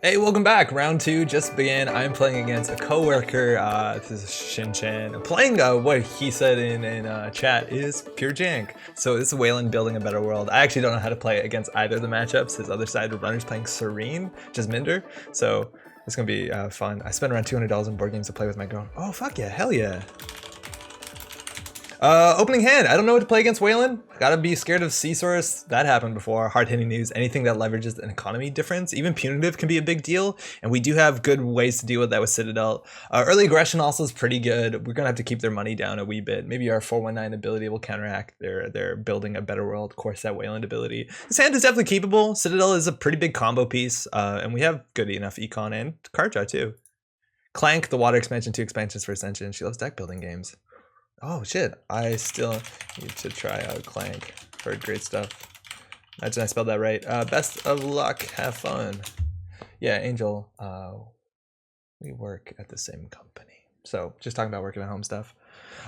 Hey, welcome back. Round 2 just began. I'm playing against a coworker. This is Shinchan. Playing what he said in chat is pure jank. So this is Weyland building a better world. I actually don't know how to play against either of the matchups. His other side of runners playing Sareen, Jesminder. So it's gonna be fun. I spent around $200 in board games to play with my girl. Oh fuck yeah, hell yeah. Opening hand. I don't know what to play against Weyland. Gotta be scared of C-Source. That happened before. Hard-hitting news. Anything that leverages an economy difference. Even punitive can be a big deal. And we do have good ways to deal with that with Citadel. Early aggression also is pretty good. We're gonna have to keep their money down a wee bit. Maybe our 419 ability will counteract their building a better world core set Weyland ability. This hand is definitely keepable. Citadel is a pretty big combo piece. And we have good enough econ and card draw too. Clank, the water expansion, 2 expansions for Ascension. She loves deck building games. Oh shit, I still need to try out Clank. Heard great stuff. Imagine I spelled that right. Best of luck, have fun. Yeah, Angel, we work at the same company. So just talking about working at home stuff.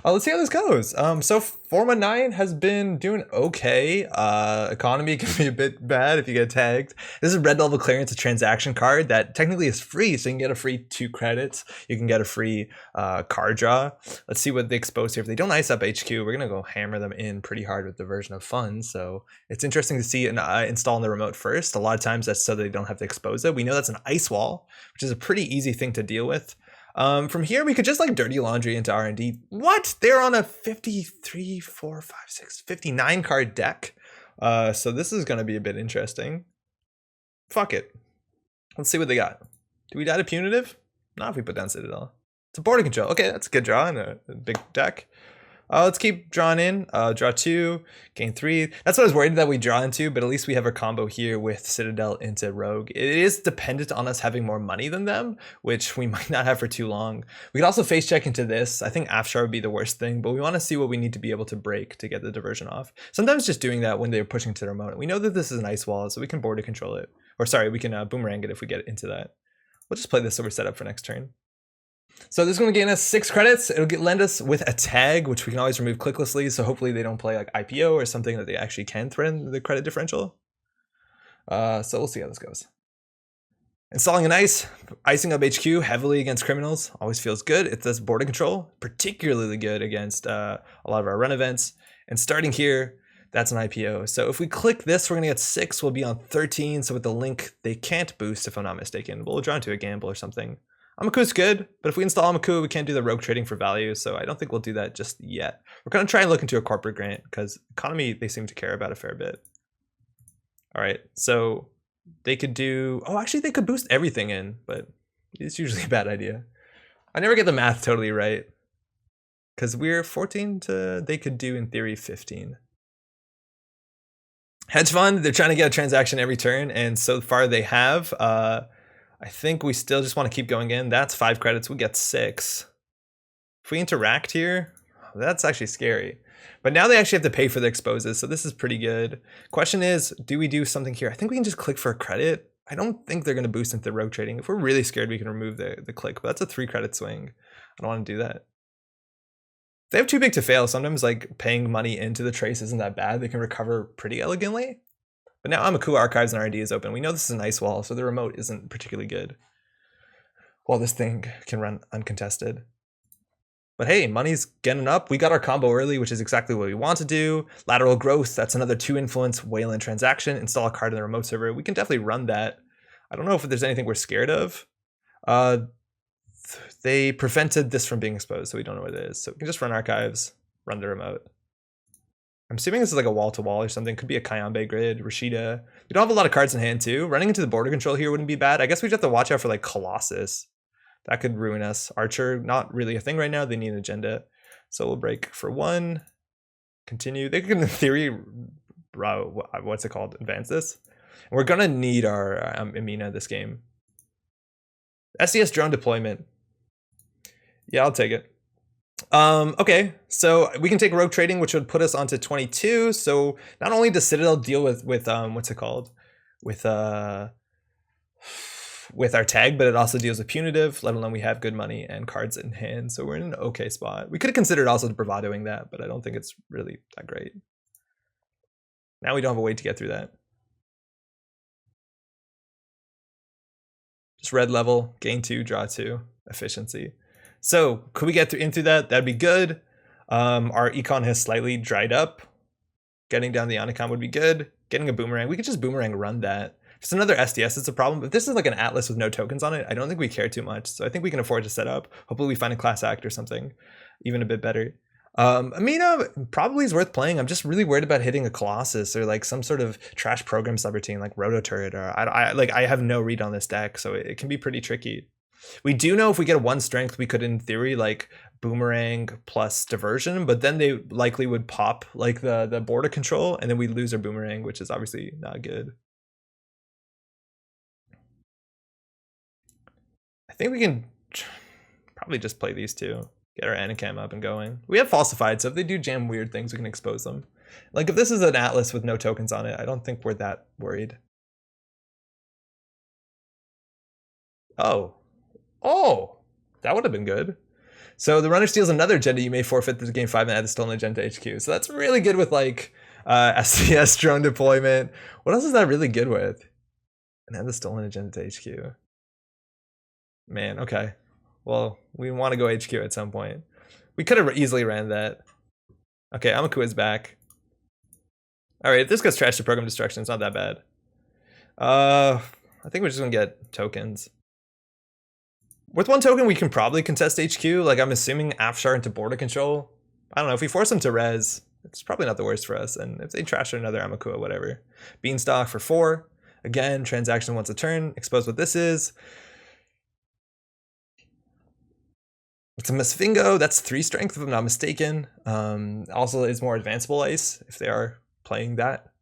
Let's see how this goes. So 419 has been doing okay. Economy can be a bit bad if you get tagged. This is red level clearance, a transaction card that technically is free, so you can get a free 2 credits. You can get a free card draw. Let's see what they expose here. If they don't ice up HQ, we're gonna go hammer them in pretty hard with the version of funds. So it's interesting to see an install in the remote first. A lot of times that's so they don't have to expose it. We know that's an ice wall, which is a pretty easy thing to deal with. From here, we could just like dirty laundry into R&D. What? They're on a 53, 4, 5, 6, 59 card deck. So this is going to be a bit interesting. Fuck it. Let's see what they got. Do we die to punitive? Not if we put down Citadel. It's a border control. Okay, that's a good draw in a big deck. Let's keep drawing in. Draw 2, gain 3. That's what I was worried that we draw into, but at least we have our combo here with Citadel into Rogue. It is dependent on us having more money than them, which we might not have for too long. We could also face check into this. I think Afshar would be the worst thing, but we want to see what we need to be able to break to get the diversion off. Sometimes just doing that when they're pushing to the remote. We know that this is an ice wall, so we can border control it. Or sorry, we can boomerang it if we get into that. We'll just play this so we're set up for next turn. So this is going to gain us 6 credits. It'll lend us with a tag, which we can always remove clicklessly. So hopefully they don't play like IPO or something that they actually can threaten the credit differential. So we'll see how this goes. Installing an ice, icing up HQ heavily against criminals always feels good. It does border control, particularly good against a lot of our run events. And starting here, that's an IPO. So if we click this, we're going to get 6. We'll be on 13. So with the link, they can't boost if I'm not mistaken. We'll draw into a gamble or something. Amaku's good, but if we install Amaku, we can't do the rogue trading for value, so I don't think we'll do that just yet. We're going to try and look into a corporate grant, because economy, they seem to care about a fair bit. All right, so they could do... Oh, actually, they could boost everything in, but it's usually a bad idea. I never get the math totally right, because we're 14 to... They could do, in theory, 15. Hedge fund, they're trying to get a transaction every turn, and so far they have... I think we still just want to keep going in. That's 5 credits. We get 6. If we interact here, that's actually scary. But now they actually have to pay for the exposes, so this is pretty good. Question is, do we do something here? I think we can just click for a credit. I don't think they're going to boost into rogue trading. If we're really scared, we can remove the click, but that's a 3 credit swing. I don't want to do that. If they have too big to fail, sometimes like paying money into the trace isn't that bad. They can recover pretty elegantly. But now Amaku Archives and R&D is open. We know this is an ice wall, so the remote isn't particularly good. Well, this thing can run uncontested. But hey, money's getting up. We got our combo early, which is exactly what we want to do. Lateral growth, that's another 2 influence Weyland transaction. Install a card in the remote server. We can definitely run that. I don't know if there's anything we're scared of. They prevented this from being exposed, so we don't know what it is. So we can just run archives, run the remote. I'm assuming this is like a wall-to-wall or something. Could be a Kayambe grid, Rashida. We don't have a lot of cards in hand too. Running into the border control here wouldn't be bad. I guess we just have to watch out for like Colossus. That could ruin us. Archer, not really a thing right now. They need an agenda. So we'll break for 1. Continue. They could, in theory, what's it called? Advance this. And we're going to need our Amina this game. SES drone deployment. Yeah, I'll take it. Okay, so we can take rogue trading, which would put us onto 22. So not only does Citadel deal with what's it called, with our tag, but it also deals with punitive, let alone we have good money and cards in hand. So we're in an okay spot. We could have considered also bravadoing that, but I don't think it's really that great. Now we don't have a way to get through that. Just red level, gain 2, draw 2, efficiency. So could we get into that? That'd be good. Our econ has slightly dried up. Getting down the Icon would be good. Getting a boomerang, we could just boomerang run that. If it's another SDS, it's a problem. If this is like an Atlas with no tokens on it, I don't think we care too much. So I think we can afford to set up. Hopefully we find a class act or something even a bit better. Amina probably is worth playing. I'm just really worried about hitting a Colossus or like some sort of trash program subroutine like Roto Turret, or I have no read on this deck, so it can be pretty tricky. We do know if we get a 1 strength, we could in theory like boomerang plus diversion, but then they likely would pop like the border control, and then we lose our boomerang, which is obviously not good. I think we can probably just play these two. Get our Anacam up and going. We have falsified, so if they do jam weird things, we can expose them. Like if this is an Atlas with no tokens on it, I don't think we're that worried. Oh, that would have been good. So the runner steals another agenda, you may forfeit the game 5 and add the stolen agenda HQ. So that's really good with like SDS drone deployment. What else is that really good with? And add the stolen agenda to HQ. Man, okay. Well, we want to go HQ at some point. We could have easily ran that. Okay, Amaku is back. Alright, if this gets trashed to program destruction, it's not that bad. I think we're just gonna get tokens. With 1 token, we can probably contest HQ. Like, I'm assuming Afshar into border control. I don't know, if we force them to res, it's probably not the worst for us. And if they trash another Amaku, whatever. Beanstalk for 4. Again, transaction once a turn. Expose what this is. It's a Masvingo, that's 3 strength if I'm not mistaken. Also is more advanceable ice if they are playing that.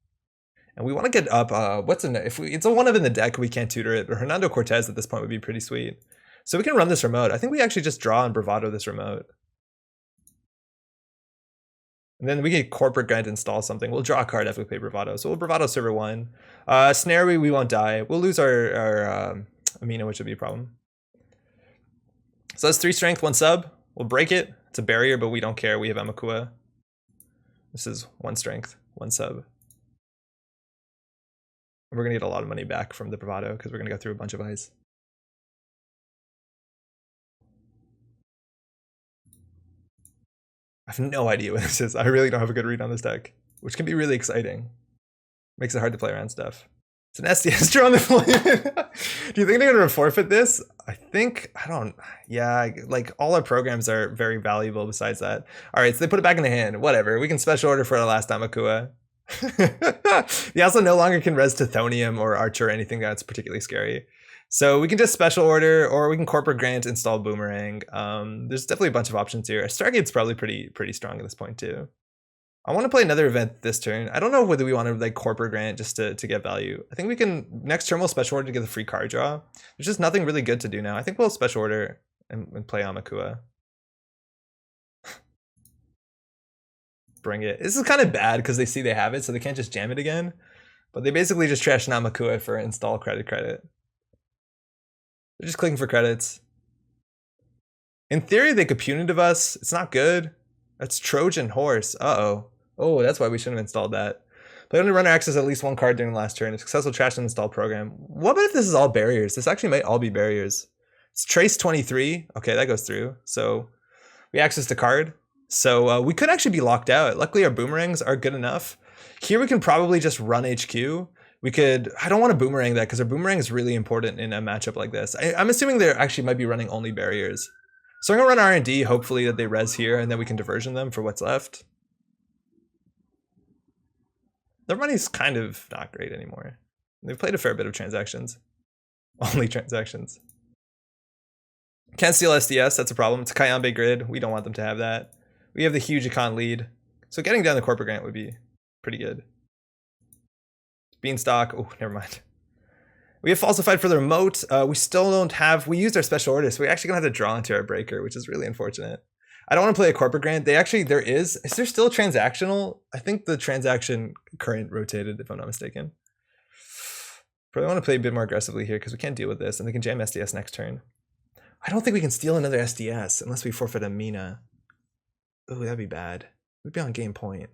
And we want to get up, it's a 1-of in the deck, we can't tutor it, but Hernando Cortez at this point would be pretty sweet. So we can run this remote. I think we actually just draw and bravado this remote. And then we get corporate grant install something. We'll draw a card after we play bravado. So we'll bravado server 1. Snare we won't die. We'll lose our Amina, which would be a problem. So that's 3 strength, 1 sub. We'll break it. It's a barrier, but we don't care. We have Amakua. This is 1 strength, 1 sub. And we're gonna get a lot of money back from the bravado because we're gonna go through a bunch of ice. I have no idea what this is. I really don't have a good read on this deck, which can be really exciting. Makes it hard to play around stuff. It's an SDS drone deployment. Do you think they're gonna forfeit this? Yeah, like all our programs are very valuable besides that. All right, so they put it back in the hand. Whatever, we can special order for our last Amakua. They also no longer can res Tithonium or Archer or anything that's particularly scary. So we can just special order, or we can corporate grant, install boomerang. There's definitely a bunch of options here. Stargate's probably pretty strong at this point too. I want to play another event this turn. I don't know whether we want to like corporate grant just to get value. I think we can, next turn we'll special order to get the free card draw. There's just nothing really good to do now. I think we'll special order and play Amakua. Bring it. This is kind of bad because they see they have it, so they can't just jam it again. But they basically just trash Amakua for install credit. They're just clicking for credits. In theory, they could punitive us. It's not good. That's Trojan Horse. Uh-oh. Oh, that's why we shouldn't have installed that. Play only runner access at least 1 card during the last turn. A successful trash and install program. What about if this is all barriers? This actually might all be barriers. It's trace 23. Okay, that goes through. So we access the card. So we could actually be locked out. Luckily, our boomerangs are good enough. Here we can probably just run HQ. We could, I don't want to boomerang that because our boomerang is really important in a matchup like this. I'm assuming they actually might be running only barriers. So I'm gonna run R&D, hopefully that they res here, and then we can diversion them for what's left. Their money's kind of not great anymore. They've played a fair bit of transactions. Only transactions. Can't steal SDS, that's a problem. It's a Kayambe grid, we don't want them to have that. We have the huge econ lead. So getting down the corporate grant would be pretty good. Beanstalk, oh, never mind. We have falsified for the remote. We still don't have, we used our special order, so we're actually gonna have to draw into our breaker, which is really unfortunate. I don't want to play a corporate grant. Is there still transactional? I think the transaction current rotated, if I'm not mistaken. Probably want to play a bit more aggressively here because we can't deal with this, and they can jam SDS next turn. I don't think we can steal another SDS unless we forfeit a Mina. Oh, that'd be bad. We'd be on game point.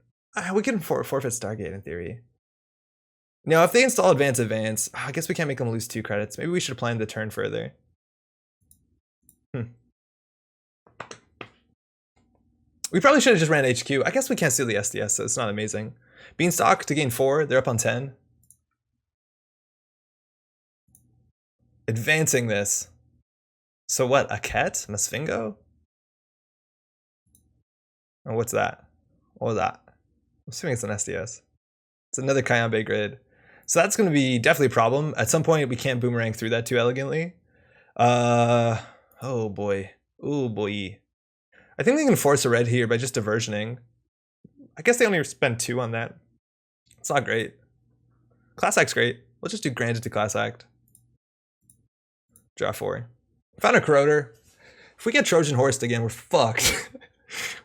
We can forfeit Stargate in theory. Now, if they install advance, I guess we can't make them lose 2 credits. Maybe we should plan the turn further. We probably should have just ran HQ. I guess we can't steal the SDS, so it's not amazing. Beanstalk to gain 4. They're up on 10. Advancing this. So what? A Ket? Masfingo? Oh, what's that? What was that? I'm assuming it's an SDS. It's another Kayambe grid. So that's going to be definitely a problem. At some point, we can't boomerang through that too elegantly. Oh boy. Oh boy. I think they can force a red here by just diversioning. I guess they only spend 2 on that. It's not great. Class Act's great. We'll just do granted to Class Act. Draw 4. Found a Corroder. If we get Trojan Horsed again, we're fucked.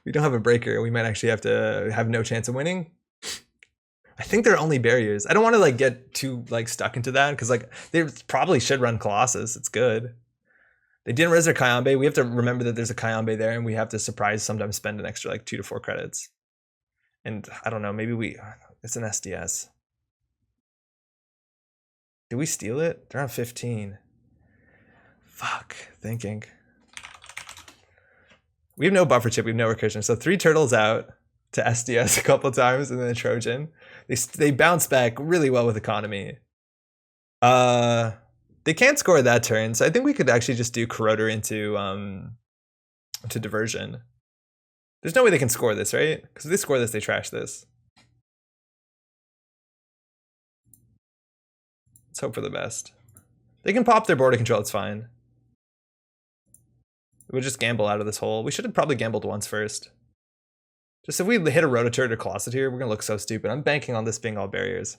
We don't have a breaker. We might actually have to have no chance of winning. I think they're only barriers. I don't want to like get too like stuck into that because like they probably should run Colossus. It's good. They didn't res their Kayambe. We have to remember that there's a Kayambe there, and we have to sometimes spend an extra like 2 to 4 credits. And I don't know, maybe it's an SDS. Did we steal it? They're on 15. Fuck, thinking. We have no buffer chip, we have no recursion. So 3 turtles out to SDS a couple times, and then a Trojan. They bounce back really well with economy. They can't score that turn, so I think we could actually just do Corroder into diversion. There's no way they can score this, right? Because if they score this, they trash this. Let's hope for the best. They can pop their border control, it's fine. We'll just gamble out of this hole. We should have probably gambled once first. Just if we hit a Rototurret or Colossus here, we're gonna look so stupid. I'm banking on this being all barriers.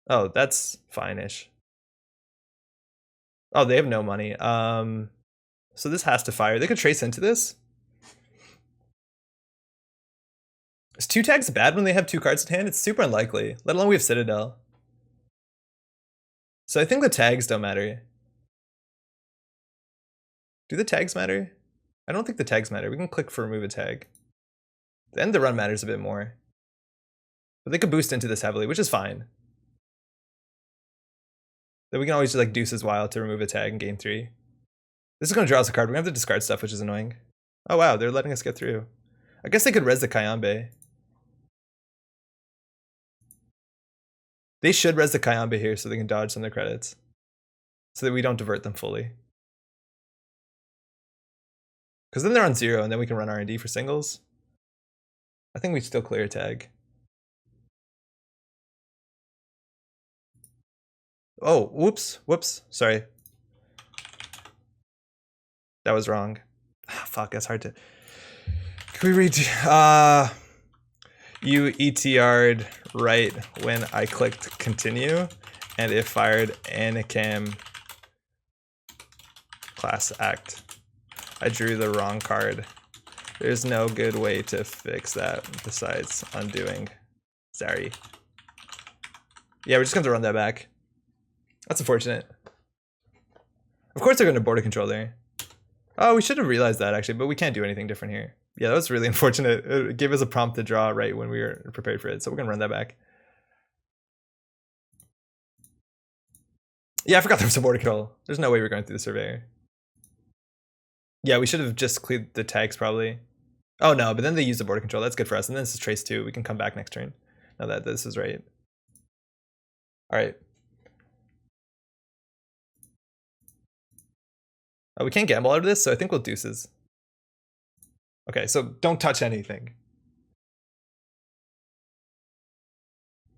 Oh, that's fine-ish. Oh, they have no money. So this has to fire. They could trace into this. Is 2 tags bad when they have 2 cards in hand? It's super unlikely, let alone we have Citadel. So I think the tags don't matter. Do the tags matter? I don't think the tags matter. We can click for remove a tag. Then the run matters a bit more. But they could boost into this heavily, which is fine. Then we can always just like Deuces Wild to remove a tag in game 3. This is going to draw us a card. We're going to have to discard stuff, which is annoying. Oh wow, they're letting us get through. I guess they could res the Kayambe. They should res the Kayambe here so they can dodge some of their credits. So that we don't divert them fully. Because then they're on 0 and then we can run R&D for singles. I think we still clear a tag. Oh, whoops, sorry. That was wrong. Fuck, that's hard to... Can we read? You ETR'd right when I clicked continue, and it fired Anacam Class Act. I drew the wrong card. There's no good way to fix that besides undoing. Sorry. Yeah, we're just going to run that back. That's unfortunate. Of course they're going to border control there. Oh, we should have realized that actually, but we can't do anything different here. Yeah, that was really unfortunate. It gave us a prompt to draw right when we were prepared for it, so we're going to run that back. Yeah, I forgot there was a border control. There's no way we're going through the surveyor. Yeah, we should have just cleared the tags probably. Oh no, but then they use the border control. That's good for us. And then this is trace 2. We can come back next turn. Now that this is right. All right. Oh, we can't gamble out of this, so I think we'll deuces. Okay, so don't touch anything.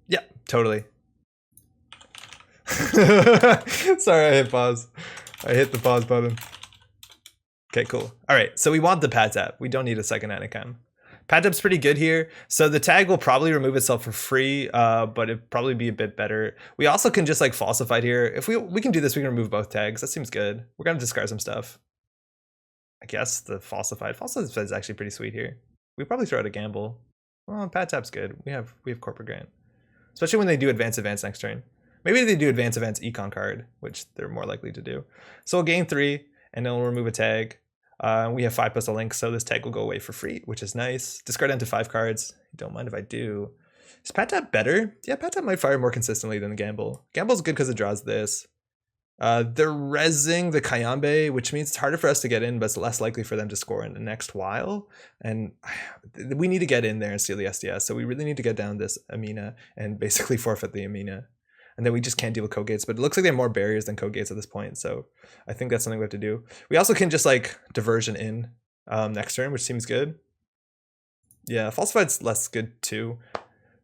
Yeah, totally. Sorry, I hit pause. I hit the pause button. Okay, cool. All right, so we want the pad tap. We don't need a second Anacam. Pad tap's pretty good here. So the tag will probably remove itself for free, but it'd probably be a bit better. We also can just like falsified here. If we can do this, we can remove both tags. That seems good. We're gonna discard some stuff. I guess the falsified is actually pretty sweet here. We probably throw out a gamble. Well, pad tap's good. We have corporate grant, especially when they do advance next turn. Maybe they do advance econ card, which they're more likely to do. So we'll gain 3, and then we'll remove a tag. We have 5+ a link, so this tag will go away for free, which is nice. Discard into 5 cards. Don't mind if I do. Is Pat Tap better? Yeah, Pat Tap might fire more consistently than the Gamble. Gamble's good because it draws this. They're rezzing the Kayambe, which means it's harder for us to get in, but it's less likely for them to score in the next while. And we need to get in there and steal the SDS. So we really need to get down this Amina and basically forfeit the Amina. And then we just can't deal with code gates. But it looks like they have more barriers than code gates at this point. So I think that's something we have to do. We also can just like diversion in next turn, which seems good. Yeah, Falsified's less good too,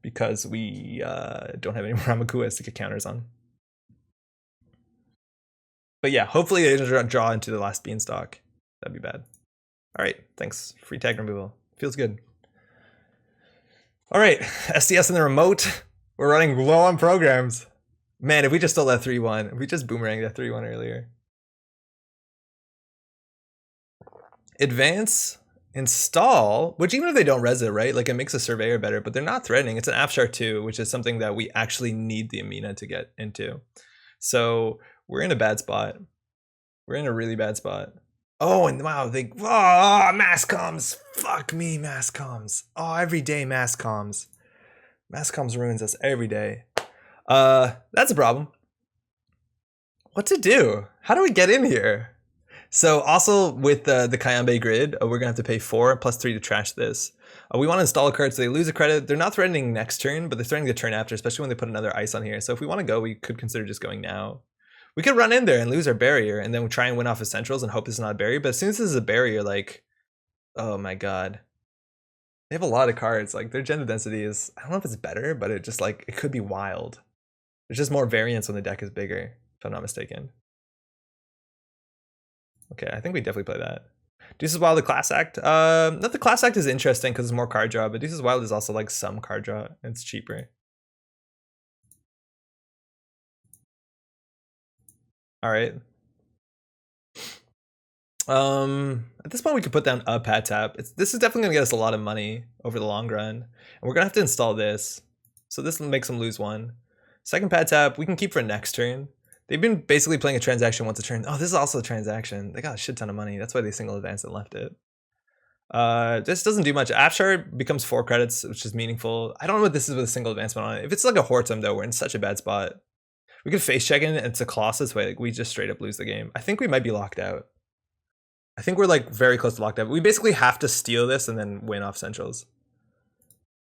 because we don't have any more Ramakuas to get counters on. But yeah, hopefully they don't draw into the last beanstalk. That'd be bad. All right, thanks. Free tag removal. Feels good. All right, SDS in the remote. We're running low on programs. Man, if we just stole that 3-1, if we just boomeranged that 3-1 earlier. Advance, install, which even if they don't res it, right? Like it makes a surveyor better, but they're not threatening. It's an Afshar 2, which is something that we actually need the Amina to get into. So we're in a bad spot. We're in a really bad spot. Oh, and wow, mass comms. Fuck me, mass comms. Oh, every day mass comms. Mass comms ruins us every day. That's a problem. What to do? How do we get in here? So also with the Kayambe grid, we're gonna have to pay 4 plus 3 to trash this. We want to install a card so they lose a credit. They're not threatening next turn, but they're threatening the turn after, especially when they put another ice on here. So if we want to go, we could consider just going now. We could run in there and lose our barrier and then we try and win off of centrals and hope this is not a barrier. But as soon as this is a barrier, like, oh my god. They have a lot of cards. Like their gender density is, I don't know if it's better, but it just like, it could be wild. There's just more variance when the deck is bigger, if I'm not mistaken. Okay, I think we definitely play that. Deuces Wild, the Class Act. Not the Class Act is interesting because it's more card draw, but Deuces Wild is also like some card draw. It's cheaper. All right. At this point we could put down a Pat Tap. This is definitely gonna get us a lot of money over the long run. And we're gonna have to install this. So this makes them lose 1. Second Pat Tap, we can keep for next turn. They've been basically playing a transaction once a turn. Oh, this is also a transaction. They got a shit ton of money. That's why they single advanced and left it. This doesn't do much. Afshar becomes 4 credits, which is meaningful. I don't know what this is with a single advancement on it. If it's like a Hortum though, we're in such a bad spot. We could face check in and it's a Colossus way. Like we just straight up lose the game. I think we might be locked out. I think we're like very close to locked out. We basically have to steal this and then win off centrals.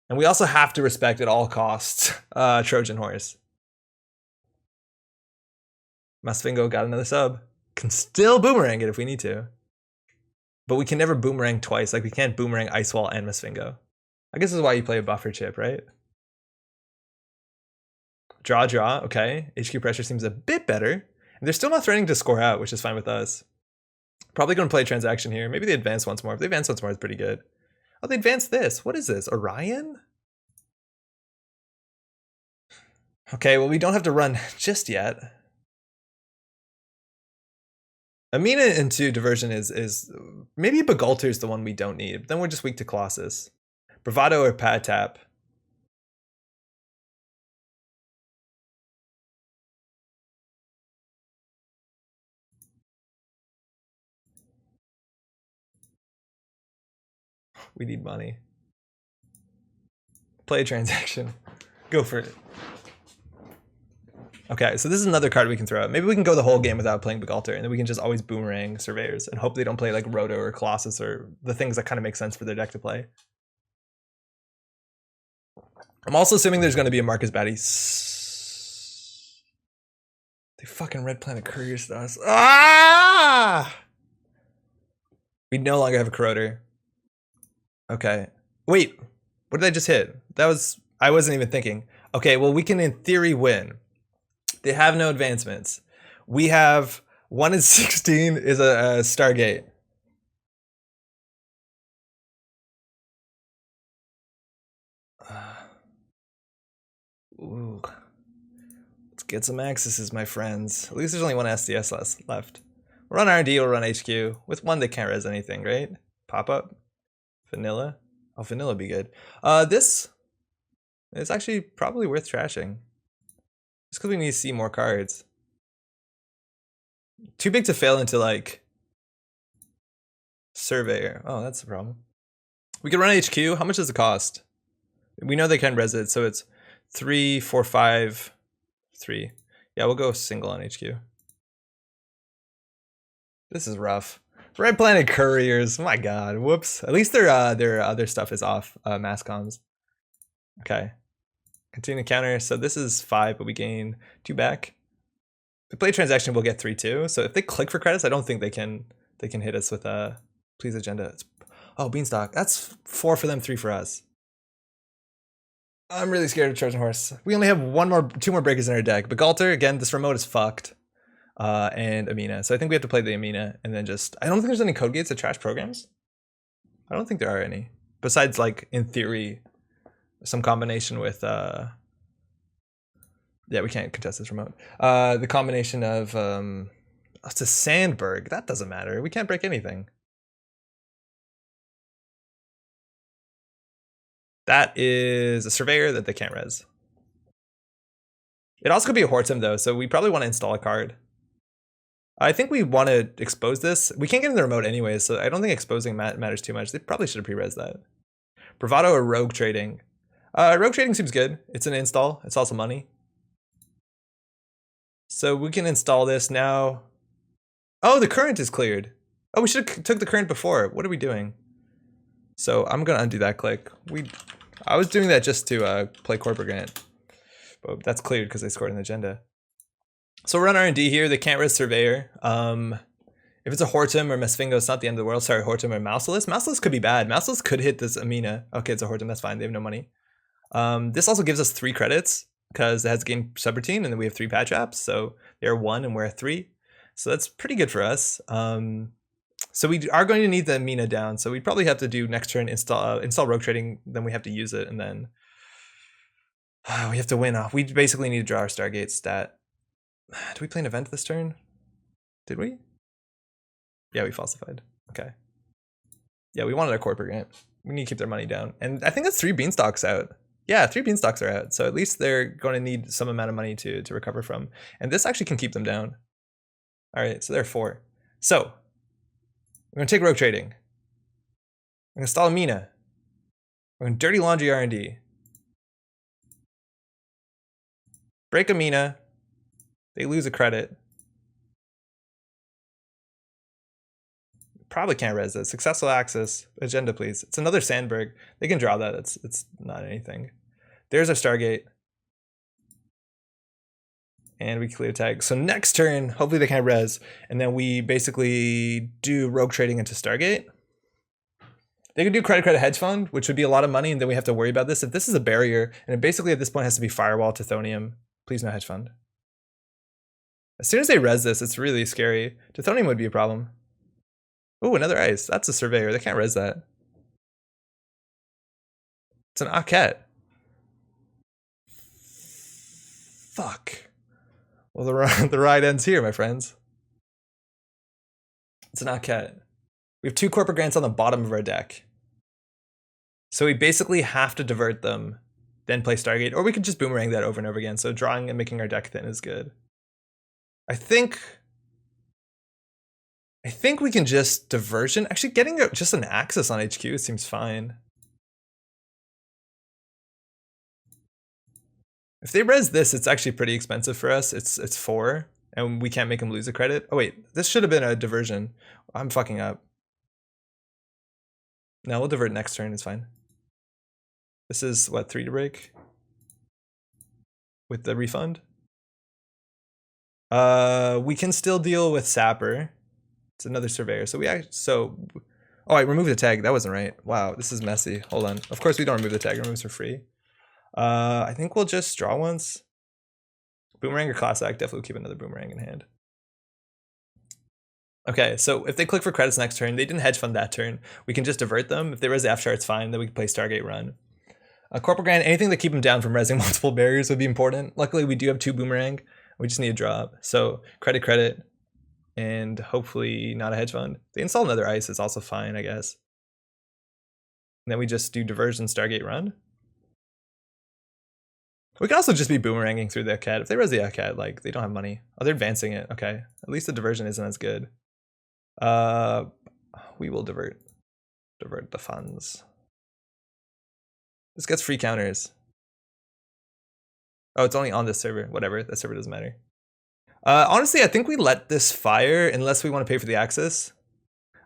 And we also have to respect at all costs Trojan Horse. Masvingo got another sub. Can still boomerang it if we need to. But we can never boomerang twice. Like we can't boomerang Ice Wall and Masvingo. I guess this is why you play a buffer chip, right? Draw, okay. HQ pressure seems a bit better. And they're still not threatening to score out, which is fine with us. Probably going to play a transaction here. Maybe they advance once more. If they advance once more, it's pretty good. Oh, they advance this. What is this? Orion? Okay, well, we don't have to run just yet. Amina into diversion is maybe Begulter is the one we don't need. But then we're just weak to Colossus. Bravado or Pad Tap. We need money. Play a transaction. Go for it. Okay, so this is another card we can throw out. Maybe we can go the whole game without playing Begulter, and then we can just always boomerang Surveyors and hope they don't play like Roto or Colossus or the things that kind of make sense for their deck to play. I'm also assuming there's going to be a Marcus Batty. They fucking Red Planet Couriers to us. Ah! We no longer have a Corroder. Okay. Wait, what did I just hit? That was, I wasn't even thinking. Okay, well, we can in theory win. They have no advancements. We have 1 in 16 is a Stargate. Ooh. Let's get some accesses, my friends. At least there's only 1 SDS left. We'll run R&D, we'll run HQ. With 1, they can't res anything, right? Pop-up? Vanilla? Oh, vanilla would be good. This is actually probably worth trashing. Just because we need to see more cards. Too big to fail into, like, Surveyor. Oh, that's the problem. We could run HQ. How much does it cost? We know they can res it, so it's 3, 4, 5, 3. Yeah, we'll go single on HQ. This is rough. Red Planet Couriers, my god, whoops. At least their other stuff is off, mass comms. Okay. Continue to counter, so this is 5, but we gain 2 back. If we play transaction, we'll get 3 too. So if they click for credits, I don't think they can hit us with please agenda. Oh, Beanstalk. That's 4 for them, 3 for us. I'm really scared of Trojan Horse. We only have 2 more breakers in our deck. But Galter, again, this remote is fucked. And Amina. So I think we have to play the Amina and then just... I don't think there's any code gates that trash programs. I don't think there are any. Besides, like, in theory, some combination with... Yeah, we can't contest this remote. The combination of... it's a Sandberg. That doesn't matter. We can't break anything. That is a Surveyor that they can't res. It also could be a Hortem, though, so we probably want to install a card. I think we want to expose this. We can't get in the remote anyway, so I don't think exposing matters too much. They probably should have pre-res that. Bravado or Rogue Trading? Rogue Trading seems good. It's an install. It's also money. So we can install this now. Oh, the current is cleared. Oh, we should have took the current before. What are we doing? So I'm going to undo that click. I was doing that just to play Corporate Grant. But that's cleared because they scored an agenda. So we're on R&D here. They can't res Surveyor. If it's a Hortem or Mesfingo, it's not the end of the world. Sorry, Hortem or Mouseless. Mouseless could be bad. Mouseless could hit this Amina. Okay, it's a Hortem. That's fine. They have no money. This also gives us 3 credits because it has gained subroutine, and then we have 3 patch apps. So they're 1 and we're at 3. So that's pretty good for us. So we are going to need the Amina down. So we'd probably have to do next turn install Rogue Trading. Then we have to use it, and then we have to win. We basically need to draw our Stargate stat. Did we play an event this turn? Did we? Yeah, we falsified. Okay. Yeah, we wanted our Corporate Grant. We need to keep their money down. And I think that's 3 Beanstalks out. Yeah, 3 Beanstalks are out. So at least they're going to need some amount of money to recover from. And this actually can keep them down. All right, so they're 4. So we're going to take Rogue Trading. We're going to install Amina. We're going to Dirty Laundry R&D. Break Amina. They lose a credit. Probably can't res it. Successful access. Agenda, please. It's another Sandberg. They can draw that. It's not anything. There's our Stargate. And we clear tag. So next turn, hopefully they can't res. And then we basically do Rogue Trading into Stargate. They could do credit hedge fund, which would be a lot of money, and then we have to worry about this. If this is a barrier, and it basically at this point has to be Firewall, Tithonium. Please no hedge fund. As soon as they res this, it's really scary. Tithonium would be a problem. Oh, another ice. That's a Surveyor. They can't res that. It's an Aket. Fuck. Well, the ride ends here, my friends. It's an Aket. We have 2 Corporate Grants on the bottom of our deck. So we basically have to divert them, then play Stargate. Or we could just boomerang that over and over again. So drawing and making our deck thin is good. I think we can just diversion. Actually, getting just an access on HQ seems fine. If they res this, it's actually pretty expensive for us. It's 4, and we can't make them lose a credit. Oh wait, this should have been a diversion. I'm fucking up. No, we'll divert next turn. It's fine. This is what, 3 to break with the refund. We can still deal with Sapper. It's another Surveyor. So oh, I removed the tag. That wasn't right. Wow, this is messy. Hold on. Of course we don't remove the tag. It removes for free. I think we'll just draw once. Boomerang or Classic. Definitely keep another Boomerang in hand. Okay, so if they click for credits next turn, they didn't hedge fund that turn. We can just divert them. If they res the F chart, it's fine. Then we can play Stargate Run. Corporate Grant, anything to keep them down from resing multiple barriers would be important. Luckily, we do have 2 Boomerang. We just need a drop. So credit, and hopefully not a hedge fund. They install another ice. It's also fine, I guess. And then we just do diversion, Stargate Run. We can also just be boomeranging through the cat. If they res the cat, like, they don't have money. Oh, they're advancing it. Okay. At least the diversion isn't as good. We will divert the funds. This gets free counters. Oh, it's only on this server. Whatever, that server doesn't matter. Honestly, I think we let this fire unless we want to pay for the access.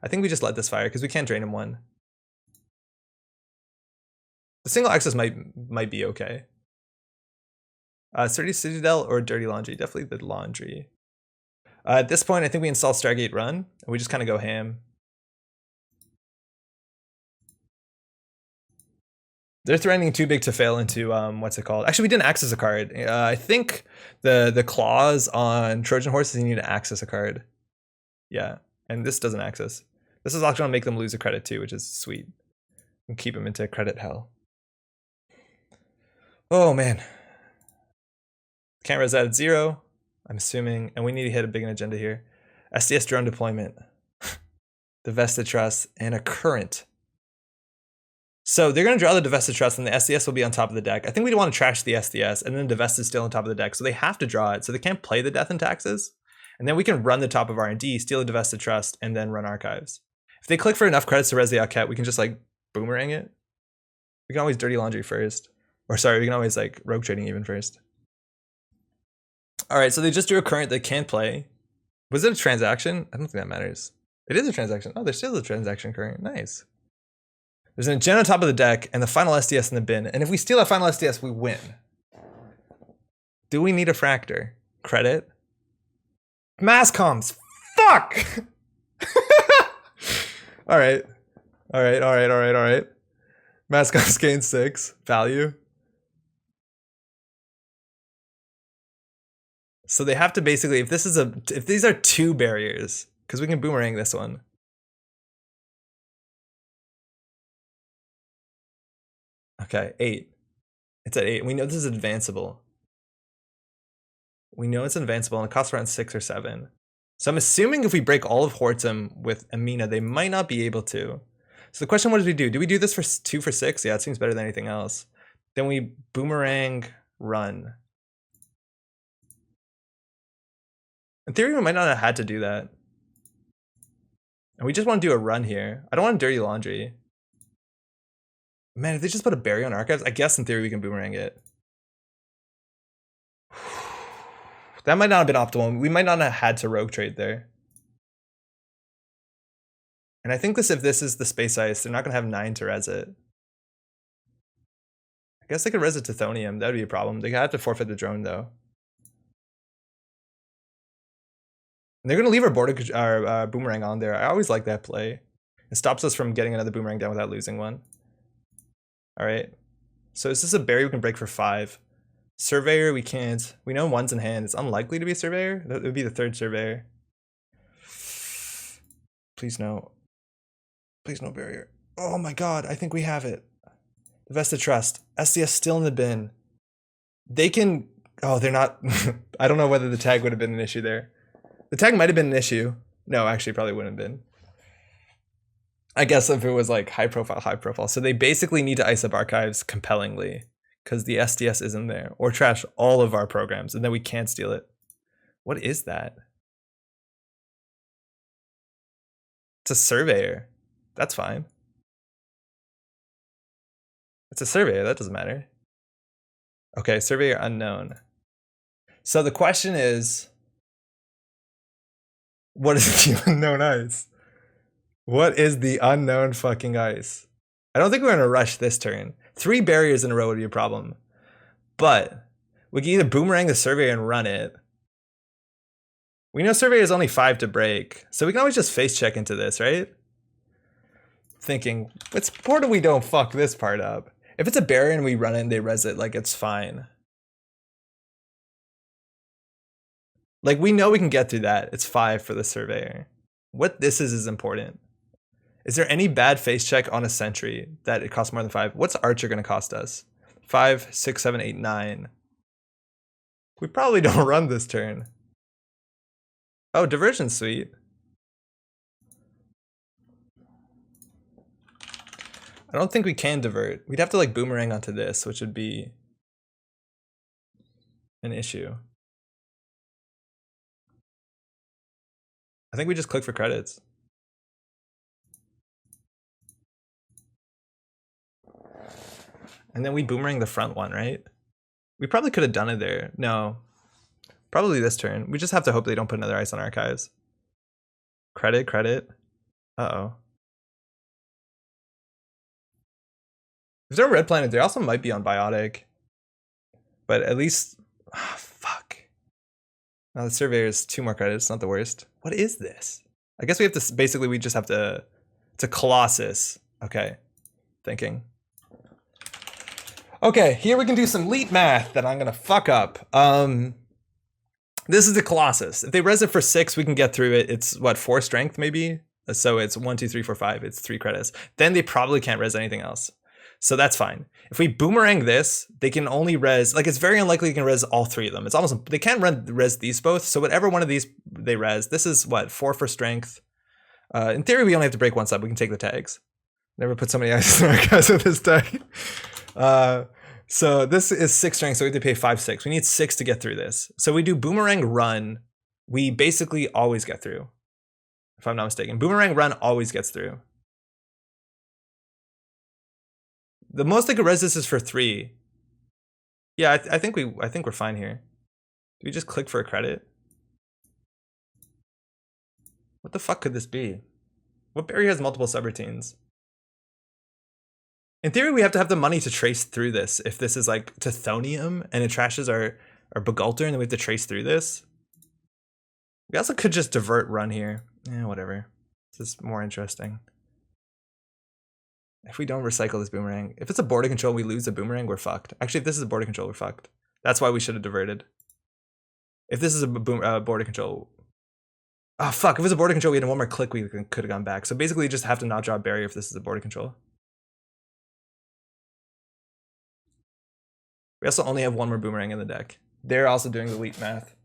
I think we just let this fire because we can't drain him one. The single access might be okay. Sturdy Citadel or Dirty Laundry? Definitely the Laundry. At this point, I think we install Stargate Run, and we just kind of go ham. They're threatening too big to fail into, what's it called? Actually, we didn't access a card. I think the clause on Trojan Horses, you need to access a card. Yeah, and this doesn't access. This is actually going to make them lose a credit too, which is sweet. And keep them into credit hell. Oh, man. Can't res that at 0, I'm assuming, and we need to hit a big agenda here. SDS drone deployment. Divested Trust, and a current. So they're going to draw the Divested Trust, and the SDS will be on top of the deck. I think we want to trash the SDS, and then Divested is still on top of the deck, so they have to draw it, so they can't play the Death and Taxes. And then we can run the top of R&D, steal the Divested Trust, and then run Archives. If they click for enough credits to res the Outcat, we can just like boomerang it. We can always Dirty Laundry first. Or sorry, we can always like Rogue Trading even first. Alright, so they just drew a current they can't play. Was it a transaction? I don't think that matters. It is a transaction. Oh, there's still a transaction current. Nice. There's an agenda on top of the deck and the final SDS in the bin. And if we steal that final SDS, we win. Do we need a Fractor? Credit? Mass comms. Fuck! Alright. Alright. Mass comms gain 6. Value. So they have to basically, if these are 2 barriers, because we can boomerang this one. Okay, 8. It's at 8. We know this is advanceable. We know it's advanceable, and it costs around 6 or 7. So I'm assuming if we break all of Hortzum with Amina, they might not be able to. So the question, what do we do? Do we do this for 2 for 6? Yeah, it seems better than anything else. Then we boomerang run. In theory, we might not have had to do that. And we just want to do a run here. I don't want Dirty Laundry. Man, if they just put a barrier on Archives, I guess in theory we can boomerang it. That might not have been optimal. We might not have had to Rogue Trade there. And I think if this is the Space Ice, they're not going to have 9 to res it. I guess they could res it to Thonium. That would be a problem. They have to forfeit the drone, though. And they're going to leave our boomerang on there. I always like that play. It stops us from getting another boomerang down without losing one. Alright. So is this a barrier we can break for 5? Surveyor, we can't. We know 1's in hand. It's unlikely to be a Surveyor. That would be the 3rd Surveyor. Please no. Please no barrier. Oh my god, I think we have it. Divested Trust. SDS still in the bin. They can... Oh, they're not... I don't know whether the tag would have been an issue there. The tag might have been an issue. No, actually probably wouldn't have been. I guess if it was like high profile. So they basically need to ice up Archives compellingly because the SDS isn't there, or trash all of our programs and then we can't steal it. What is that? It's a Surveyor. That's fine. It's a Surveyor, that doesn't matter. Okay, Surveyor unknown. So the question is, what is the unknown ice? What is the unknown fucking ice? I don't think we're gonna rush this turn. 3 barriers in a row would be a problem. But we can either boomerang the Surveyor and run it. We know Surveyor is only 5 to break, so we can always just face check into this, right? Thinking, it's important we don't fuck this part up. If it's a barrier and we run it and they res it, like it's fine. Like we know we can get through that. It's 5 for the Surveyor. What this is important. Is there any bad face check on a sentry that it costs more than 5? What's Archer going to cost us? 5, 6, 7, 8, 9. We probably don't run this turn. Oh, Diversion Suite. I don't think we can divert. We'd have to like boomerang onto this, which would be an issue. I think we just click for credits. And then we boomerang the front one, right? We probably could have done it there. No. Probably this turn. We just have to hope they don't put another ice on archives. Credit. Uh-oh. If they're red planet, they also might be on biotic. But at least... Oh, fuck. Now the surveyor is 2 more credits, not the worst. What is this? I guess we have to... Basically, we just have to... It's a Colossus. Okay. Thinking. Okay, here we can do some leet math that I'm gonna fuck up. This is the Colossus. If they res it for 6, we can get through it. It's what, 4 strength maybe? So it's 1, 2, 3, 4, 5. It's 3 credits. Then they probably can't res anything else. So that's fine. If we boomerang this, they can only res, like it's very unlikely you can res all 3 of them. It's almost, they can't res these both. So whatever one of these they res, this is what, 4 for strength. In theory, we only have to break 1 sub. We can take the tags. Never put so many ices in our guys with this deck. So this is 6 strength, so we have to pay 5, 6. We need 6 to get through this. So we do boomerang run. We basically always get through, if I'm not mistaken. Boomerang run always gets through. The most they could res this is for 3. Yeah, I think we're fine here. Do we just click for a credit? What the fuck could this be? What berry has multiple subroutines? In theory, we have to have the money to trace through this. If this is like Tithonium and it trashes our Begulter and then we have to trace through this. We also could just divert run here. Yeah, whatever. This is more interesting. If we don't recycle this boomerang, if it's a border control, we lose a boomerang, we're fucked. Actually, if this is a border control, we're fucked. That's why we should have diverted. If this is a border control. Oh, fuck. If it was a border control, we had 1 more click, we could have gone back. So basically, you just have to not draw a barrier if this is a border control. We also only have 1 more boomerang in the deck. They're also doing the leet math.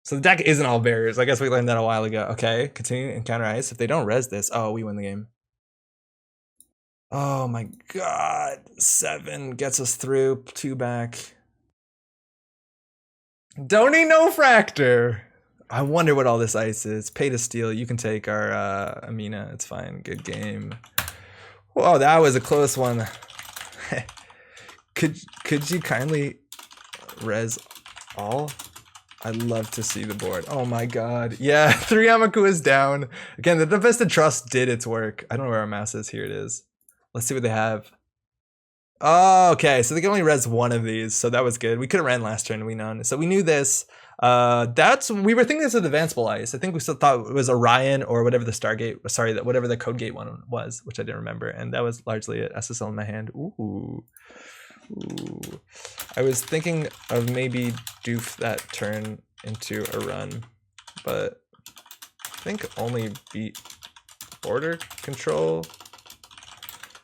So the deck isn't all barriers. I guess we learned that a while ago. Okay, continue encounter ice. If they don't res this, oh, we win the game. Oh my god. 7 gets us through. 2 back. Don't need no fractor. I wonder what all this ice is. Pay to steal. You can take our Amina. It's fine. Good game. Whoa, that was a close one. Could you kindly res all? I'd love to see the board. Oh my god. Yeah, 3 Amaku is down. Again, the Divested Trust did its work. I don't know where our mass is. Here it is. Let's see what they have. Oh, okay. So they can only res 1 of these. So that was good. We could have ran last turn. We known. So we knew this. We were thinking this was advanceable ice. I think we still thought it was Orion or whatever the Stargate. Sorry, whatever the Code Gate one was, which I didn't remember. And that was largely it. SSL in my hand. Ooh. I was thinking of maybe doof that turn into a run, but I think only beat border control.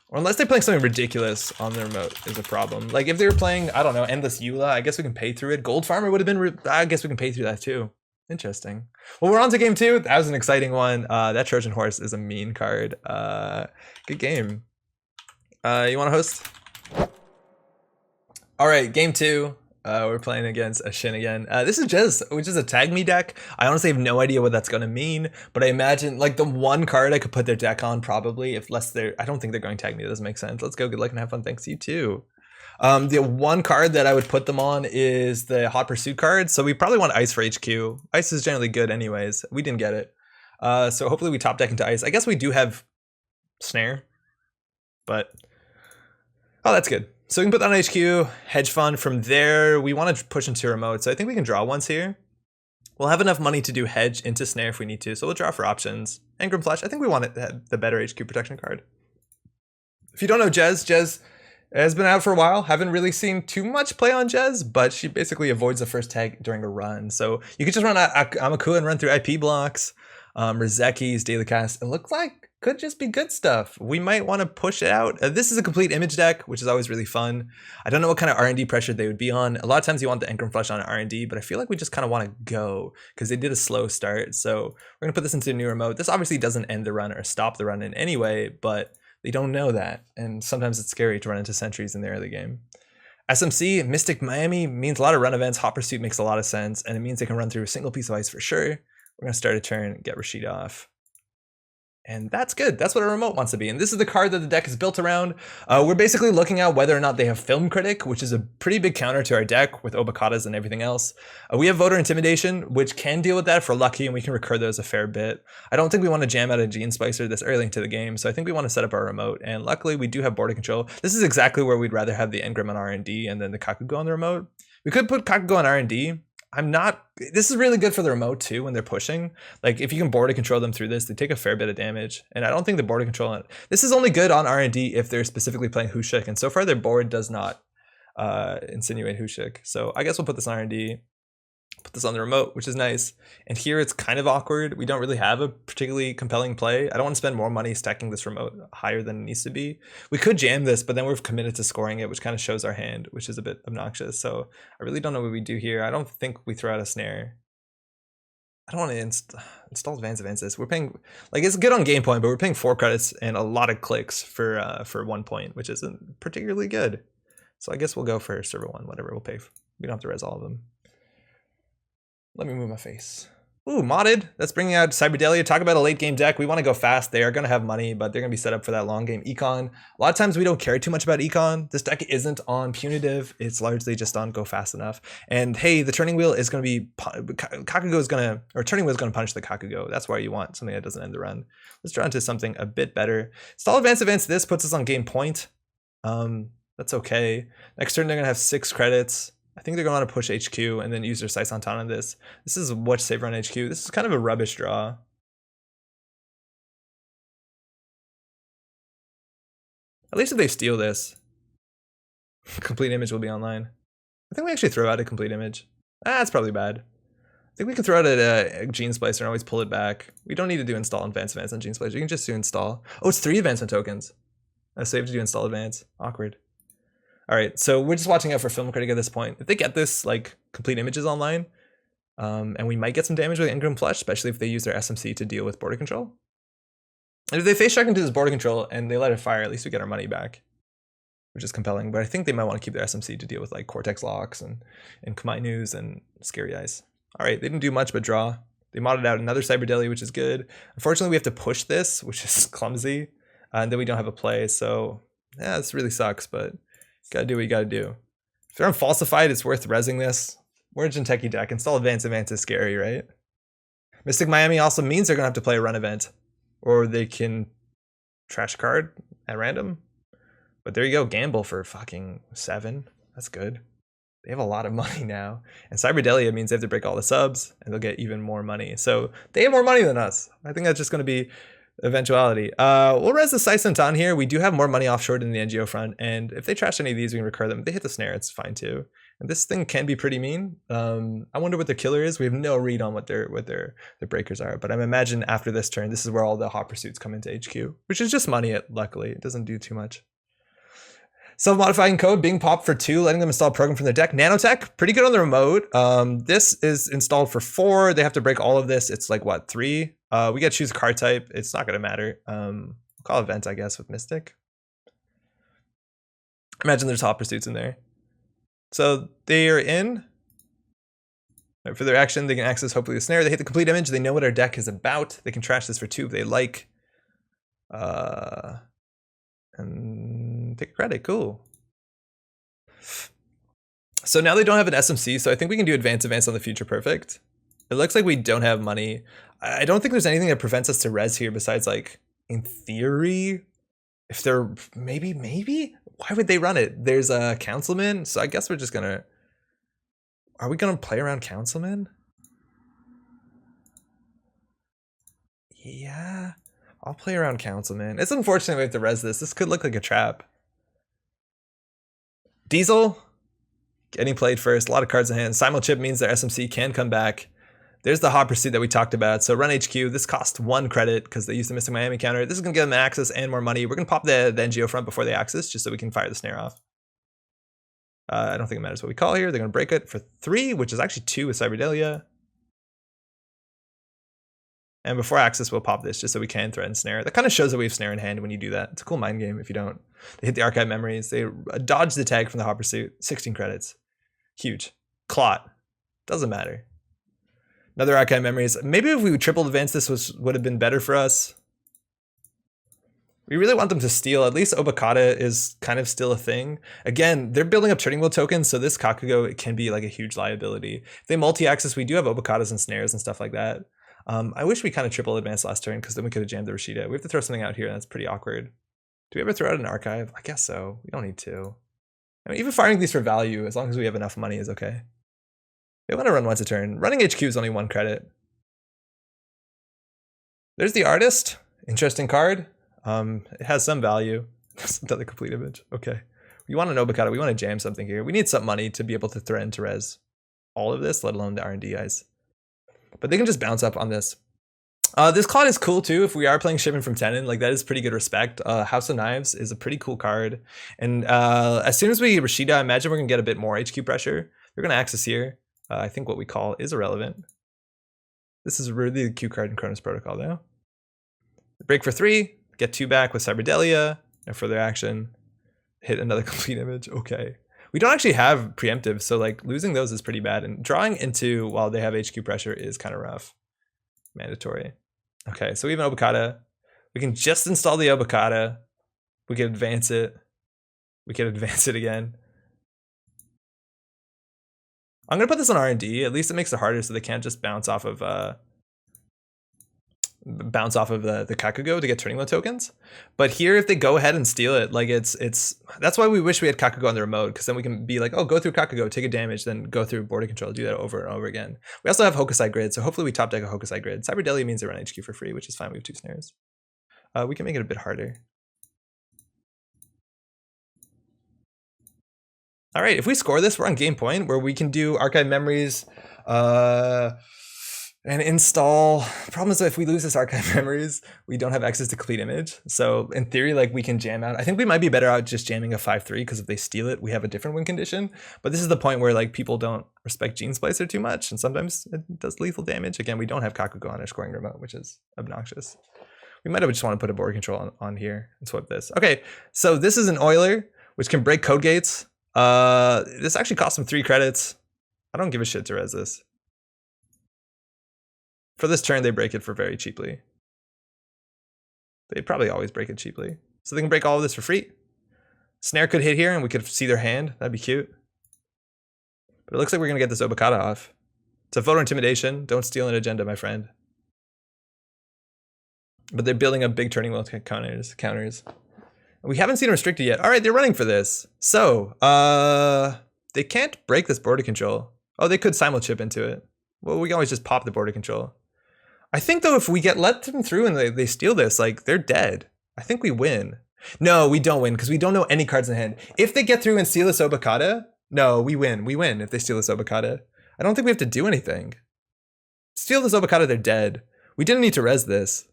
Or unless they're playing something ridiculous on the remote is a problem. Like if they were playing, I don't know, Endless Eula, I guess we can pay through it. Gold Farmer would have been, I guess we can pay through that too. Interesting. Well, we're on to game 2. That was an exciting one. That Trojan Horse is a mean card. Good game. You want to host? All right, game 2. We're playing against a Shin again. This is Jez, which is a tag me deck. I honestly have no idea what that's gonna mean, but I imagine like the one card I could put their deck on probably, I don't think they're going tag me. That doesn't make sense. Let's go. Good luck and have fun. Thanks, you too. The one card that I would put them on is the Hot Pursuit card. So we probably want Ice for HQ. Ice is generally good anyways. We didn't get it. So hopefully we top deck into Ice. I guess we do have Snare, but oh, that's good. So we can put that on HQ, hedge fund. From there, we want to push into remote. So I think we can draw once here. We'll have enough money to do hedge into snare if we need to. So we'll draw for options. Engram Flash, I think we want the better HQ protection card. If you don't know Jez has been out for a while. Haven't really seen too much play on Jez, but she basically avoids the first tag during a run. So you could just run Amaku and run through IP blocks, Rizeki's daily cast. It looks like could just be good stuff. We might want to push it out. This is a complete image deck, which is always really fun. I don't know what kind of R&D pressure they would be on. A lot of times you want the Engram Flush on R&D, but I feel like we just kind of want to go because they did a slow start. So we're going to put this into a new remote. This obviously doesn't end the run or stop the run in any way, but they don't know that. And sometimes it's scary to run into sentries in the early game. SMC, Mystic Miami means a lot of run events. Hot Pursuit makes a lot of sense, and it means they can run through a single piece of ice for sure. We're going to start a turn, get Rashid off. And that's good. That's what a remote wants to be. And this is the card that the deck is built around. We're basically looking at whether or not they have Film Critic, which is a pretty big counter to our deck with Obakatas and everything else. We have Voter Intimidation, which can deal with that if we're lucky, and we can recur those a fair bit. I don't think we want to jam out a Gene Splicer this early into the game, so I think we want to set up our remote. And luckily, we do have border control. This is exactly where we'd rather have the Engram on R&D and then the Kakugo on the remote. We could put Kakugo on R&D. This is really good for the remote too when they're pushing. Like if you can border control them through this, they take a fair bit of damage. And I don't think the border control, this is only good on R&D if they're specifically playing Hushik. And so far their board does not insinuate Hushik. So I guess we'll put this on R&D, put this on the remote, which is nice. And here it's kind of awkward. We don't really have a particularly compelling play. I don't want to spend more money stacking this remote higher than it needs to be. We could jam this, but then we're committed to scoring it, which kind of shows our hand, which is a bit obnoxious. So I really don't know what we do here. I don't think we throw out a snare. I don't want to install advances. We're paying, like, it's good on game point, but we're paying 4 credits and a lot of clicks for 1 point, which isn't particularly good. So I guess we'll go for server 1, whatever we'll pay. We don't have to res all of them. Let me move my face. Ooh, modded. That's bringing out Cyberdelia. Talk about a late game deck. We want to go fast. They are going to have money, but they're going to be set up for that long game econ. A lot of times we don't care too much about econ. This deck isn't on punitive. It's largely just on go fast enough. And hey, the turning wheel is going to be, Kakugo is going to, or turning wheel is going to punish the Kakugo. That's why you want something that doesn't end the run. Let's draw into something a bit better. Stall advance. This puts us on game point. That's okay. Next turn, they're going to have 6 credits. I think they're going to want to push HQ and then use their Sai Santan on this. This is Watch Saver on HQ. This is kind of a rubbish draw. At least if they steal this, complete image will be online. I think we actually throw out a complete image. That's probably bad. I think we can throw out a Gene Splicer and always pull it back. We don't need to do install advance on Gene Splicer. You can just do install. Oh, it's 3 advancement tokens. So you have to do install advance. Awkward. All right, so we're just watching out for Film Critic at this point. If they get this, like, complete images online, and we might get some damage with Engram Flush, especially if they use their SMC to deal with border control. And if they face check into this border control and they let it fire, at least we get our money back, which is compelling. But I think they might want to keep their SMC to deal with, like, Cortex Locks and Kamai News and Scary Eyes. All right, they didn't do much but draw. They modded out another Cyberdelia, which is good. Unfortunately, we have to push this, which is clumsy, and then we don't have a play. So, yeah, this really sucks, but gotta do what you gotta do. If they're on falsified, it's worth resing this. We're a Jinteki deck. Install advance is scary, right? Mystic Miami also means they're gonna have to play a run event. Or they can trash card at random. But there you go, gamble for fucking 7. That's good. They have a lot of money now. And Cyberdelia means they have to break all the subs and they'll get even more money. So they have more money than us. I think that's just gonna be eventuality. We'll res the Sai Santan here. We do have more money offshore in the NGO front, and if they trash any of these, we can recur them. If they hit the snare, it's fine too. And this thing can be pretty mean. I wonder what their killer is. We have no read on what their breakers are, but I imagine after this turn, this is where all the hot pursuits come into HQ, which is just money. Luckily, it doesn't do too much. Self-modifying code being popped for 2, letting them install a program from their deck. Nanotech, pretty good on the remote. This is installed for 4. They have to break all of this. It's like, what, 3? We got to choose a card type. It's not going to matter. We'll call event, I guess, with Mystic. Imagine there's hot pursuits in there. So they are in. For their action, they can access hopefully the snare. They hit the complete image. They know what our deck is about. They can trash this for 2 if they like. And take credit. Cool. So now they don't have an SMC, so I think we can do advance on the Future Perfect. It looks like we don't have money. I don't think there's anything that prevents us to res here besides, like, in theory, if they're maybe, why would they run it? There's a Councilman, so I guess we're just gonna, are we gonna play around Councilman? Yeah, I'll play around Councilman. It's unfortunate we have to res this. This could look like a trap. Diesel, getting played first, a lot of cards in hand. Simulchip means their SMC can come back. There's the hot pursuit that we talked about. So run HQ, this costs 1 credit because they used the Mystic Miami counter. This is gonna give them access and more money. We're gonna pop the NGO front before they access just so we can fire the snare off. I don't think it matters what we call here. They're gonna break it for 3, which is actually 2 with Cyberdelia. And before access, we'll pop this just so we can threaten snare. That kind of shows that we have snare in hand when you do that. It's a cool mind game if you don't. They hit the archive memories. They dodge the tag from the hot pursuit. 16 credits. Huge. Clot. Doesn't matter. Another archive memories. Maybe if we triple advance this would have been better for us. We really want them to steal. At least Obokata is kind of still a thing. Again, they're building up turning wheel tokens, so this Kakugo, it can be like a huge liability. If they multi-axis, we do have Obokatas and snares and stuff like that. I wish we kind of triple advanced last turn, because then we could have jammed the Rashida. We have to throw something out here, and that's pretty awkward. Do we ever throw out an archive? I guess so. We don't need to. I mean, even firing these for value, as long as we have enough money, is okay. They want to run once a turn. Running HQ is only 1 credit. There's the Artist. Interesting card. It has some value. Another complete image. Okay. We want an Obokata. We want to jam something here. We need some money to be able to threaten to res all of this, let alone the R&D guys. But they can just bounce up on this. This Claude is cool too. If we are playing Shipment from Tenon, like that is pretty good respect. House of Knives is a pretty cool card. And as soon as we get Rashida, I imagine we're going to get a bit more HQ pressure. They're going to access here. I think what we call is irrelevant. This is really the cute card in Chronos Protocol though. Break for 3. Get 2 back with Cyberdelia, no further action. Hit another complete image, okay. We don't actually have preemptive, so like losing those is pretty bad. And drawing into while they have HQ pressure is kind of rough. Mandatory. Okay, so we have an Obokata. We can just install the Obokata. We can advance it. We can advance it again. I'm gonna put this on R&D. At least it makes it harder so they can't just bounce off of the Kakugo to get turning wheel tokens. But here, if they go ahead and steal it, like it's that's why we wish we had Kakugo on the remote, because then we can be like, oh, go through Kakugo, take a damage, then go through border control, do that over and over again. We also have Hokusai grid, so hopefully we top deck a Hokusai grid. Cyberdelia means they run HQ for free, which is fine. We have 2 snares. We can make it a bit harder. All right, if we score this, we're on game point where we can do archive memories, and install. Problem is that if we lose this archive memories, we don't have access to complete image. So in theory, like we can jam out. I think we might be better out just jamming a 5-3, because if they steal it, we have a different win condition. But this is the point where like people don't respect Gene Splicer too much, and sometimes it does lethal damage. Again, we don't have Kakugo on our scoring remote, which is obnoxious. We might have just want to put a border control on here and swap this. Okay, so this is an Euler, which can break code gates. This actually costs them 3 credits. I don't give a shit to res this. For this turn, they break it for very cheaply. They probably always break it cheaply. So they can break all of this for free. Snare could hit here and we could see their hand. That'd be cute. But it looks like we're going to get this Obokata off. It's a photo intimidation. Don't steal an agenda, my friend. But they're building up big turning wheel counters. We haven't seen them restricted yet. All right, they're running for this. So, they can't break this border control. Oh, they could simul chip into it. Well, we can always just pop the border control. I think though, if we let them through and they steal this, like they're dead. I think we win. No, we don't win because we don't know any cards in hand. If they get through and steal this Obokata, no, we win. We win if they steal this Obokata. I don't think we have to do anything. Steal this Obokata, they're dead. We didn't need to res this.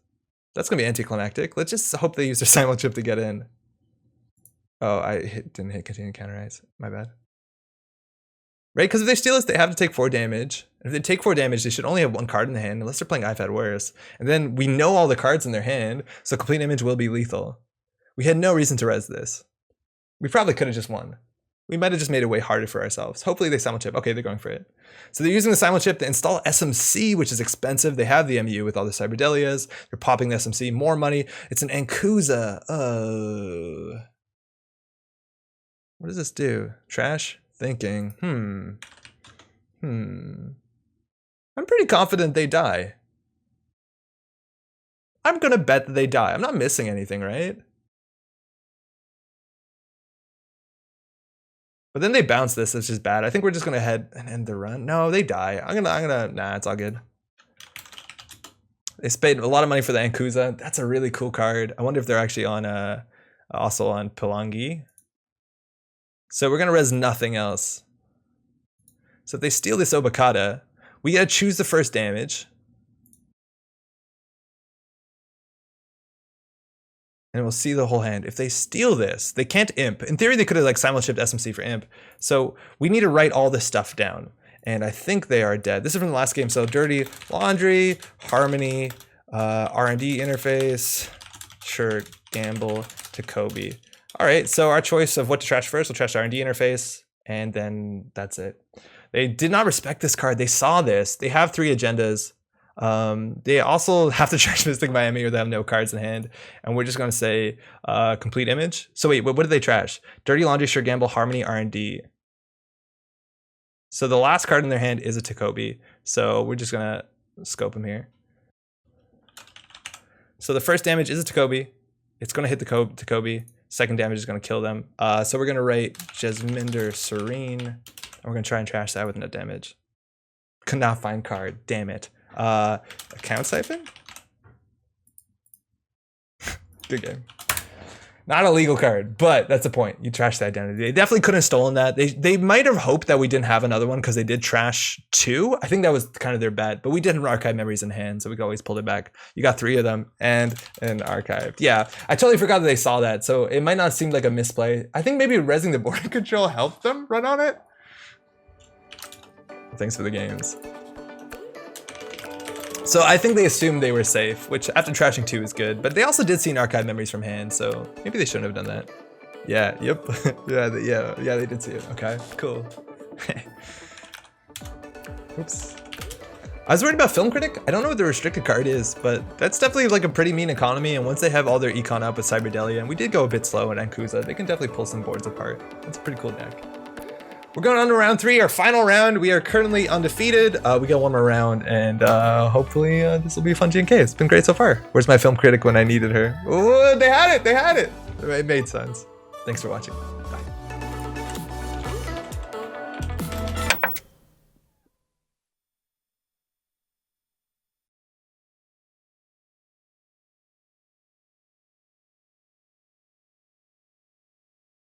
That's gonna be anticlimactic. Let's just hope they use their simul chip to get in. Oh, didn't hit continue counterize. My bad. Right, because if they steal this, they have to take 4 damage. If they take 4 damage, they should only have 1 card in the hand, unless they're playing I've Had Worse. And then we know all the cards in their hand, so complete image will be lethal. We had no reason to res this. We probably could have just won. We might have just made it way harder for ourselves. Hopefully they simul chip. Okay, they're going for it. So they're using the simul chip to install SMC, which is expensive. They have the MU with all the Cyberdelias. They're popping the SMC, more money. It's an Ankuza. Oh. What does this do? Trash? Thinking. I'm pretty confident they die. I'm gonna bet that they die. I'm not missing anything, right? But then they bounce this, which is bad. I think we're just gonna head and end the run. No, they die. Nah, it's all good. They paid a lot of money for the Ankuza. That's a really cool card. I wonder if they're actually on also on Pelangi. So we're gonna res nothing else. So if they steal this Obokata, we gotta choose the first damage. And we'll see the whole hand. If they steal this, they can't imp. In theory, they could have like simul shipped SMC for imp. So we need to write all this stuff down. And I think they are dead. This is from the last game. So Dirty Laundry, Harmony, R&D interface, sure, Gamble to Kobe. All right, so our choice of what to trash first, we'll trash the R&D interface, and then that's it. They did not respect this card. They saw this. They have 3 agendas. They also have to trash Mystic Miami or they have no cards in hand. And we're just going to say complete image. So wait, what did they trash? Dirty Laundry, Sure Gamble, Harmony, R&D. So the last card in their hand is a Takobi. So we're just going to scope him here. So the first damage is a Takobi. It's going to hit the Takobi. Second damage is going to kill them. So we're going to write Jesminder Sareen. And we're going to try and trash that with net damage. Could not find card. Damn it. Account Siphon? Good game. Not a legal card, but that's the point. You trash the identity. They definitely couldn't have stolen that. They might have hoped that we didn't have another one because they did trash 2. I think that was kind of their bet, but we didn't archive memories in hand, so we could always pull it back. You got 3 of them and archived. Yeah, I totally forgot that they saw that, so it might not seem like a misplay. I think maybe rezzing the board control helped them run on it. Thanks for the games. So I think they assumed they were safe, which after trashing 2 is good, but they also did see an archive memories from hand, so maybe they shouldn't have done that. Yeah, yep. yeah, they did see it. Okay, cool. Oops. I was worried about Film Critic. I don't know what the restricted card is, but that's definitely like a pretty mean economy, and once they have all their econ up with Cyberdelia, and we did go a bit slow in Ankuza, they can definitely pull some boards apart. That's a pretty cool deck. We're going on to round 3, our final round. We are currently undefeated. We got one more round, and hopefully this will be a fun GNK. It's been great so far. Where's my Film Critic when I needed her? Oh, they had it. It made sense. Thanks for watching. Bye.